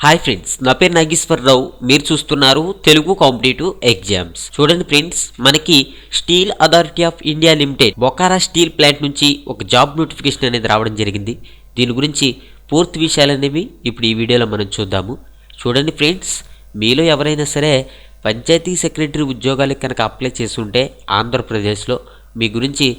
Hi friends, నా పేరు నాగేశ్వరరావు. మీరు చూస్తున్నారు తెలుగు కాంపిటేటివ్ ఎగ్జామ్స్. చూడండి ఫ్రెండ్స్, మనకి steel authority of India limited Bokaro steel plant నుంచి ఒక జాబ్ నోటిఫికేషన్ అనేది రావడం జరిగింది. దీని గురించి పూర్తి విషయాలు అనేవి ఇప్పుడు ఈ వీడియోలో మనం చూద్దాము. చూడండి ఫ్రెండ్స్, మీలో ఎవరైనా సరే పంచాయతీ సెక్రటరీ ఉద్యోగాలకు కనుక అప్లై చేస్తుంటే ఆంధ్రప్రదేశ్లో మీ గురించి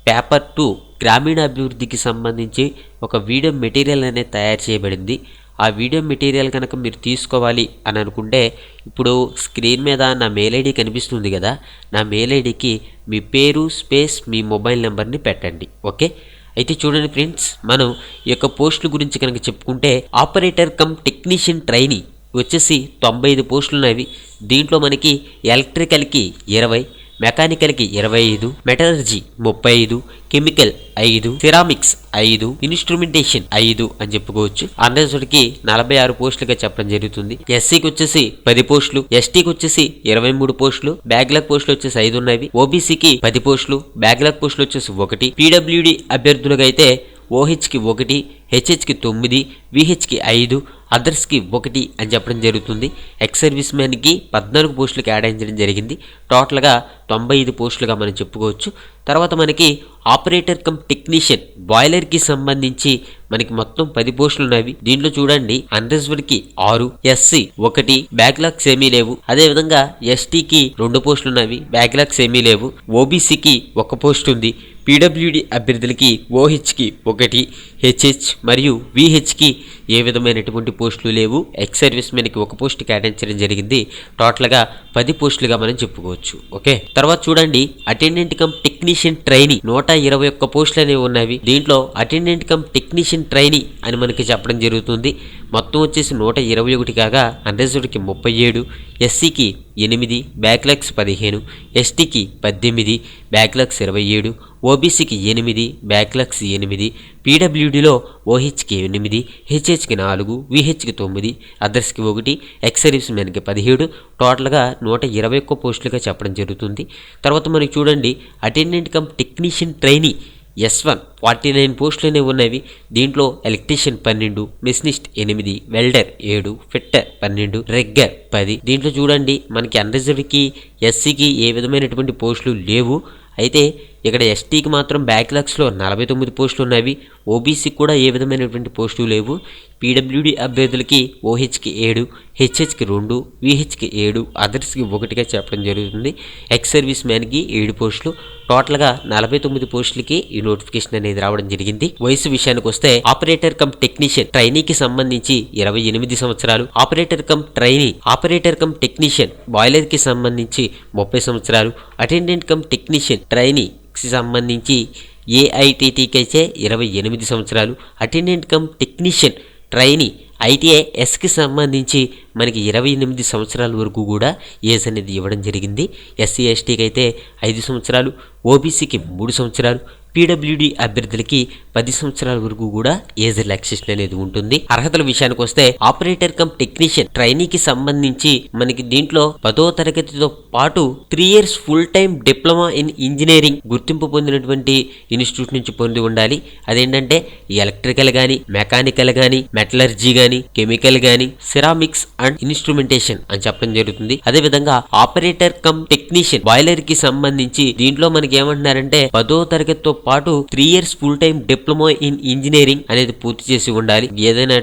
పేపర్ 2 గ్రామీణ అభివృద్ధికి సంబంధించి ఒక వీడియో మెటీరియల్ అనేది తయారు చేయబడింది. ఆ వీడియో మెటీరియల్ కనుక మీరు తీసుకోవాలి అని అనుకుంటే ఇప్పుడు స్క్రీన్ మీద నా మెయిల్ ఐడి కనిపిస్తుంది కదా, నా మెయిల్ ఐడికి మీ పేరు స్పేస్ మీ మొబైల్ నెంబర్ని పెట్టండి. ఓకే, అయితే చూడండి ఫ్రెండ్స్, మనం ఈ యొక్క పోస్టుల గురించి కనుక చెప్పుకుంటే ఆపరేటర్ కమ్ టెక్నీషియన్ ట్రైనీ వచ్చేసి 95 పోస్టులు ఉన్నవి. దీంట్లో మనకి ఎలక్ట్రికల్కి 20, మెకానికల్కి 25, మెటలర్జీ 35, కెమికల్ 5, సిరామిక్స్ 5, ఇన్స్ట్రుమెంటేషన్ 5 అని చెప్పుకోవచ్చు. అన్రిజర్వ్డ్కి 46 పోస్టులుగా చెప్పడం జరుగుతుంది. ఎస్సీకి వచ్చేసి 10 పోస్టులు, ఎస్టీకి వచ్చేసి 23 పోస్టులు, బ్యాక్లాగ్ పోస్టులు వచ్చేసి 5 ఉన్నవి. ఓబీసీకి 10 పోస్టులు, బ్యాక్లాగ్ పోస్టులు వచ్చేసి 1, పీడబ్ల్యూడి అభ్యర్థులుగా అయితే ఓహెచ్కి 1, హెచ్హెచ్కి 9, విహెచ్కి 5, అదర్స్కి 1 అని చెప్పడం జరుగుతుంది. ఎక్స్ సర్వీస్ మ్యాన్కి 14 పోస్టులు కేటాయించడం జరిగింది. టోటల్గా 95 పోస్టులుగా మనం చెప్పుకోవచ్చు. తర్వాత మనకి ఆపరేటర్ కమ్ టెక్నీషియన్ బాయిలర్కి సంబంధించి మనకి మొత్తం 10 పోస్టులు ఉన్నవి. దీంట్లో చూడండి, అన్రిజర్వ్డ్కి 6, ఎస్సీ 1, బ్యాక్లాగ్స్ ఏమీ లేవు. అదేవిధంగా ఎస్టీకి 2 పోస్టులు ఉన్నవి, బ్యాక్లాగ్స్ ఏమీ లేవు. ఓబీసీకి 1 పోస్ట్ ఉంది. పీడబ్ల్యూడి అభ్యర్థులకి ఓహెచ్కి 1, హెచ్హెచ్ మరియు విహెచ్కి ఏ విధమైనటువంటి పోస్టులు లేవు. ఎక్స్ సర్వీస్ మెన్కి 1 పోస్ట్ కేటాయించడం జరిగింది. టోటల్గా 10 పోస్టులుగా మనం చెప్పుకోవచ్చు. ఓకే, తర్వాత చూడండి, అటెండెంట్ కమ్ టెక్నీషియన్ ట్రైనీ 121 పోస్టులు అనేవి ఉన్నవి. దీంట్లో అటెండెంట్ కమ్ టెక్నీషియన్ ట్రైనీ అని మనకి చెప్పడం జరుగుతుంది. మొత్తం వచ్చేసి 121 కాగా అన్రిజర్వ్డ్కి 37, ఎస్సీకి 8, బ్యాక్లాగ్స్ 15, ఎస్టీకి 18, బ్యాక్లాగ్స్ 27, ఓబీసీకి 8, బ్యాక్లాగ్స్ 8, పీడబ్ల్యూడీలో ఓహెచ్కి 8, హెచ్హెచ్కి 4, విహెచ్కి 9, అదర్స్కి 1, ఎక్స్ సర్వీస్ మెన్కి 17, టోటల్గా 121 పోస్టులుగా చెప్పడం జరుగుతుంది. తర్వాత మనకి చూడండి, attendant cum technician trainee S1 49 పోస్టులు అనేవి ఉన్నవి. దీంట్లో ఎలక్ట్రీషియన్ 12, మెషినిస్ట్ 8, వెల్డర్ 7, ఫిట్టర్ 12, రెగ్గర్ 10. దీంట్లో చూడండి, మనకి అన్రిజర్వ్డ్కి ఎస్సీకి ఏ విధమైనటువంటి పోస్టులు లేవు. అయితే ఇక్కడ ఎస్టీకి మాత్రం బ్యాక్లాగ్స్లో 49 పోస్టులు ఉన్నవి. ఓబీసీకి కూడా ఏ విధమైనటువంటి పోస్టులు లేవు. పీడబ్ల్యూడి అభ్యర్థులకి ఓహెచ్కి 7, హెచ్హెచ్కి 2, విహెచ్కి 7, అదర్స్కి 1గా చెప్పడం జరుగుతుంది. ఎక్స్ సర్వీస్ మ్యాన్కి 7 పోస్టులు. టోటల్గా 49 పోస్టులకి ఈ నోటిఫికేషన్ అనేది రావడం జరిగింది. వయసు విషయానికి వస్తే ఆపరేటర్ కమ్ టెక్నీషియన్ ట్రైనీకి సంబంధించి 28 సంవత్సరాలు, ఆపరేటర్ కమ్ టెక్నీషియన్ బాయిలర్కి సంబంధించి 30 సంవత్సరాలు, అటెండెంట్ కమ్ టెక్నీషియన్ ట్రైనీకి సంబంధించి ఏఐటీటీకి అయితే 28 సంవత్సరాలు, attendant cum technician trainee ITI ఎస్కి సంబంధించి మనకి 28 సంవత్సరాల వరకు కూడా ఏజ్ అనేది ఇవ్వడం జరిగింది. ఎస్సీ ఎస్టీకి అయితే 5 సంవత్సరాలు, ఓబీసీకి 3 సంవత్సరాలు, పీడబ్ల్యూడి అభ్యర్థులకి 10 సంవత్సరాల వరకు కూడా ఏజ్ రిలాక్సేషన్ అనేది ఉంటుంది. అర్హతల విషయానికి వస్తే ఆపరేటర్ కమ్ టెక్నీషియన్ ట్రైనీకి సంబంధించి మనకి దీంట్లో 10వ తరగతితో పాటు 3 years full time diploma in engineering గుర్తింపు పొందినటువంటి ఇన్స్టిట్యూట్ నుంచి పొంది ఉండాలి. అదేంటంటే ఎలక్ట్రికల్ గానీ, మెకానికల్ గానీ, మెటలర్జీ గానీ, కెమికల్ గానీ, సిరామిక్స్ అండ్ ఇన్స్ట్రుమెంటేషన్ అని చెప్పడం జరుగుతుంది. అదేవిధంగా ఆపరేటర్ కమ్ టెక్నీషియన్ బాయిలర్ కి సంబంధించి దీంట్లో మనకి ఏమంటున్నారంటే 10వ తరగతితో పాటు 3 years full time diploma in engineering అనేది పూర్తి చేసి ఉండాలి. ఏదైనా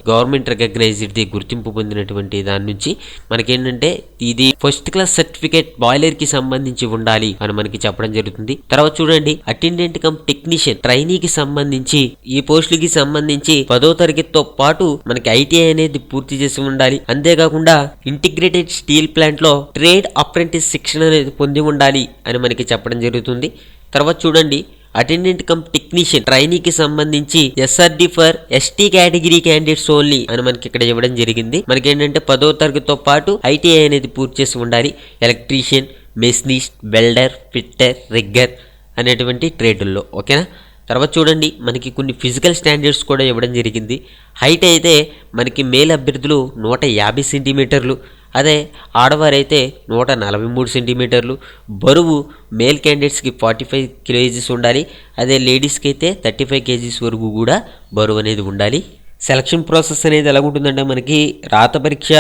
గవర్నమెంట్ రికగ్నైజ్డ్ గుర్తింపు పొందినటువంటి దాని నుంచి మనకేంటంటే ఇది ఫస్ట్ క్లాస్ సర్టిఫికేట్ బాయిలర్ కి సంబంధించి ఉండాలి అని మనకి చెప్పడం జరుగుతుంది. తర్వాత చూడండి, అటెండెంట్ కమ్ టెక్నీషియన్ ట్రైనీకి సంబంధించి ఈ పోస్టులకి సంబంధించి 10వ తరగతితో పాటు మనకి ఐటీఐ అనేది పూర్తి చేసి ఉండాలి. అంతేకాకుండా ఇంటిగ్రేటెడ్ స్టీల్ ప్లాంట్ లో ట్రేడ్ అప్రెంటిస్ శిక్షణ అనేది పొంది ఉండాలి అని మనకి చెప్పడం జరుగుతుంది. తర్వాత చూడండి, అటెండెంట్ కమ్ టెక్నీషియన్ ట్రైనీకి సంబంధించి SRD for ST category candidates only అని మనకి ఇక్కడ ఇవ్వడం జరిగింది. మనకి ఏంటంటే 10వ తరగతితో పాటు ఐటీఐ అనేది పూర్తి చేసి ఉండాలి. Electrician, machinist, welder, fitter, rigger అనేటువంటి ట్రేడుల్లో. ఓకేనా. తర్వాత చూడండి, మనకి కొన్ని ఫిజికల్ స్టాండర్డ్స్ కూడా ఇవ్వడం జరిగింది. హైట్ అయితే మనకి మేల్ అభ్యర్థులు 150 సెంటీమీటర్లు, అదే ఆడవారైతే 143 సెంటీమీటర్లు. బరువు మేల్ క్యాండిడేట్స్కి 45 kgs ఉండాలి. అదే లేడీస్కి అయితే 35 kgs వరకు కూడా బరువు అనేది ఉండాలి. సెలక్షన్ ప్రాసెస్ అనేది ఎలా ఉంటుందంటే మనకి రాత పరీక్ష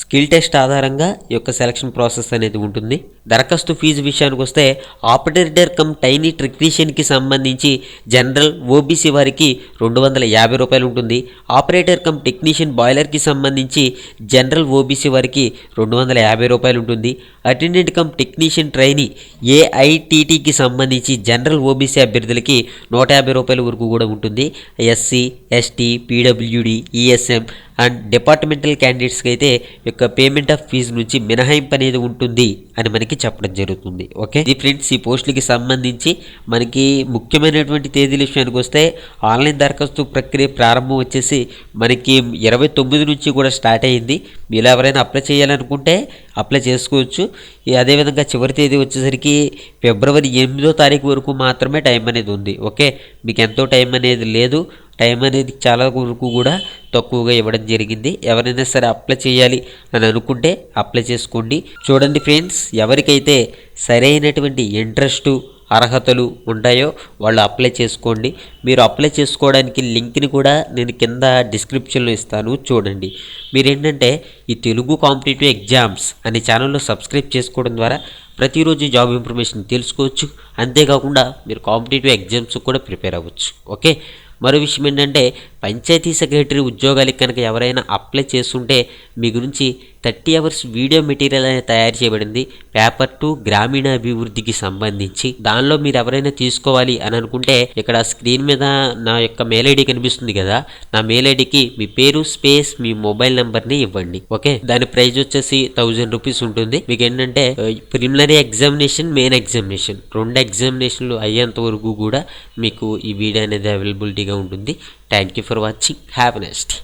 స్కిల్ టెస్ట్ ఆధారంగా ఈ యొక్క సెలక్షన్ ప్రాసెస్ అనేది ఉంటుంది. దరఖాస్తు ఫీజు విషయానికి వస్తే ఆపరేటర్ కమ్ టైనీ టెక్నీషియన్కి సంబంధించి జనరల్ ఓబీసీ వారికి 250 రూపాయలు ఉంటుంది. ఆపరేటర్ కమ్ టెక్నీషియన్ బాయిలర్కి సంబంధించి జనరల్ ఓబీసీ వారికి 250 రూపాయలు ఉంటుంది. అటెండెంట్ కమ్ టెక్నీషియన్ ట్రైనీ ఏఐటీటీకి సంబంధించి జనరల్ ఓబీసీ అభ్యర్థులకి 150 రూపాయల వరకు కూడా ఉంటుంది. SC, ST, PWD, ESM and departmental క్యాండిడేట్స్కి అయితే యొక్క పేమెంట్ ఆఫ్ ఫీజు నుంచి మినహాయింపు అనేది ఉంటుంది అని మనకి చెప్పడం జరుగుతుంది. ఓకే, ఈ ఫ్రెండ్స్ ఈ పోస్టులకి సంబంధించి మనకి ముఖ్యమైనటువంటి తేదీల విషయానికి వస్తే ఆన్లైన్ దరఖాస్తు ప్రక్రియ ప్రారంభం వచ్చేసి మనకి 29 నుంచి కూడా స్టార్ట్ అయ్యింది. మీరు ఎవరైనా అప్లై చేయాలనుకుంటే అప్లై చేసుకోవచ్చు. అదేవిధంగా చివరి తేదీ వచ్చేసరికి ఫిబ్రవరి 8వ తారీఖు వరకు మాత్రమే టైం అనేది ఉంది. ఓకే, మీకు ఎంతో టైం అనేది లేదు. టైం అనేది చాలా వరకు కూడా తక్కువగా ఇవ్వడం జరిగింది. ఎవరైనా సరే అప్లై చేయాలి అని అనుకుంటే అప్లై చేసుకోండి. చూడండి ఫ్రెండ్స్, ఎవరికైతే సరైనటువంటి ఇంట్రెస్టు అర్హతలు ఉంటాయో వాళ్ళు అప్లై చేసుకోండి. మీరు అప్లై చేసుకోవడానికి లింక్ని కూడా నేను కింద డిస్క్రిప్షన్లో ఇస్తాను, చూడండి. మీరేంటంటే ఈ తెలుగు కాంపిటేటివ్ ఎగ్జామ్స్ అనే ఛానల్లో సబ్స్క్రైబ్ చేసుకోవడం ద్వారా ప్రతిరోజు జాబ్ ఇన్ఫర్మేషన్ తెలుసుకోవచ్చు. అంతేకాకుండా మీరు కాంపిటేటివ్ ఎగ్జామ్స్ కూడా ప్రిపేర్ అవ్వచ్చు. ఓకే, మరో విషయం ఏంటంటే పంచాయతీ సెక్రటరీ ఉద్యోగాలకి కనుక ఎవరైనా అప్లై చేస్తుంటే మీ గురించి 30 అవర్స్ వీడియో మెటీరియల్ అనేది తయారు చేయబడింది పేపర్ 2 గ్రామీణాభివృద్ధికి సంబంధించి. దానిలో మీరు ఎవరైనా తీసుకోవాలి అని అనుకుంటే ఇక్కడ స్క్రీన్ మీద నా యొక్క మెయిల్ ఐడి కనిపిస్తుంది కదా, నా మెయిల్ ఐడికి మీ పేరు స్పేస్ మీ మొబైల్ నెంబర్ని ఇవ్వండి. ఓకే, దాని ప్రైస్ వచ్చేసి 1000 రూపీస్ ఉంటుంది. మీకు ఏంటంటే ప్రిలిమినరీ ఎగ్జామినేషన్, మెయిన్ ఎగ్జామినేషన్ 2 ఎగ్జామినేషన్లు అయ్యేంత వరకు కూడా మీకు ఈ వీడియో అనేది అవైలబిలిటీగా ఉంటుంది. Thank you for watching. Have a nice day.